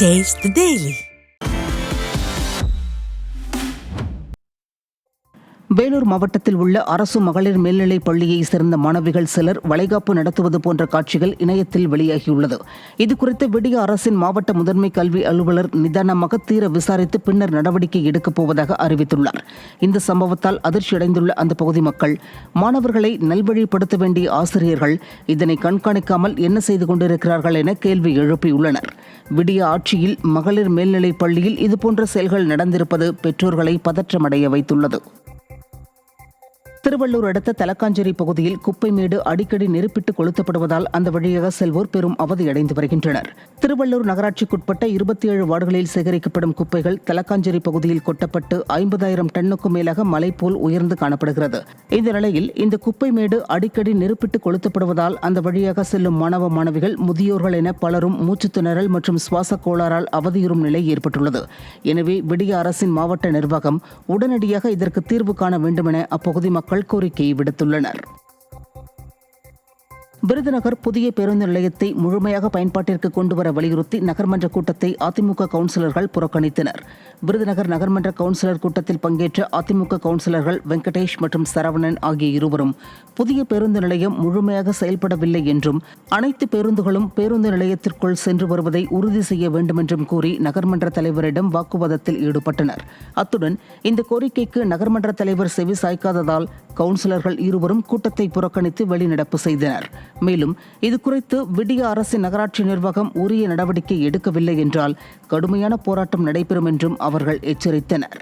Taste the Daily. Vellore மாவட்டத்தில் உள்ள அரசு மகளிர் மேல்நிலைப் பள்ளியை சேர்ந்த மாணவிகள் சிலர் வளைகாப்பு நடத்துவது போன்ற காட்சிகள் இணையத்தில் வெளியாகியுள்ளது. இதுகுறித்து விடிய அரசின் மாவட்ட முதன்மை கல்வி அலுவலர் நிதானமாக தீர விசாரித்து பின்னர் நடவடிக்கை எடுக்கப் போவதாக அறிவித்துள்ளார். இந்த சம்பவத்தால் அதிர்ச்சியடைந்துள்ள அந்த பகுதி மக்கள், மாணவர்களை நல்வழிப்படுத்த வேண்டிய ஆசிரியர்கள் இதனை கண்காணிக்காமல் என்ன செய்து கொண்டிருக்கிறார்கள் என கேள்வி எழுப்பியுள்ளனர். விடிய ஆட்சியில் மகளிர் மேல்நிலைப் பள்ளியில் இதுபோன்ற செயல்கள் நடந்திருப்பது பெற்றோர்களை பதற்றமடைய வைத்துள்ளது. திருவள்ளூர் அடுத்த தலக்காஞ்சேரி பகுதியில் குப்பைமேடு அடிக்கடி நெருப்பிட்டு கொளுத்தப்படுவதால் அந்த வழியாக செல்வோர் பெரும் அவதியடைந்து வருகின்றனர். திருவள்ளூர் நகராட்சிக்குட்பட்ட 27 வார்டுகளில் சேகரிக்கப்படும் குப்பைகள் தலக்காஞ்சேரி பகுதியில் கொட்டப்பட்டு 50,000 டன்னுக்கும் மேலாக மலை போல் உயர்ந்து காணப்படுகிறது. இந்த நிலையில் இந்த குப்பைமேடு அடிக்கடி நெருப்பிட்டு கொளுத்தப்படுவதால் அந்த வழியாக செல்லும் மாணவ மாணவிகள், முதியோர்கள் என பலரும் மூச்சுத்திணறல் மற்றும் சுவாச கோளாறால் அவதியுறும் நிலை ஏற்பட்டுள்ளது. எனவே விடிய அரசின் மாவட்ட நிர்வாகம் உடனடியாக இதற்கு தீர்வு காண வேண்டும் என அப்பகுதி மக்கள் கோரிக்கையை விடுத்துள்ளனர். விருதுநகர் புதிய பேருந்து நிலையத்தை முழுமையாக பயன்பாட்டிற்கு கொண்டுவர வலியுறுத்தி நகர்மன்ற கூட்டத்தை அதிமுக கவுன்சிலர்கள் புறக்கணித்தனர். விருதுநகர் நகர்மன்ற கவுன்சிலர் கூட்டத்தில் பங்கேற்ற அதிமுக கவுன்சிலர்கள் வெங்கடேஷ் மற்றும் சரவணன் ஆகிய இருவரும் புதிய பேருந்து நிலையம் முழுமையாக செயல்படவில்லை என்றும், அனைத்து பேருந்துகளும் பேருந்து நிலையத்திற்குள் சென்று வருவதை உறுதி செய்ய வேண்டும் என்றும் கூறி நகர்மன்ற தலைவரிடம் வாக்குவாதத்தில் ஈடுபட்டனர். அத்துடன் இந்த கோரிக்கைக்கு நகர்மன்ற தலைவர் செவி சாய்க்காததால் கவுன்சிலர்கள் இருவரும் கூட்டத்தை புறக்கணித்து வெளிநடப்பு செய்தனர். மேலும் இதுகுறித்து விடிய அரசின் நகராட்சி நிர்வாகம் உரிய நடவடிக்கை எடுக்கவில்லை என்றால் கடுமையான போராட்டம் நடைபெறும் என்றும் அவர்கள் எச்சரித்தனர்.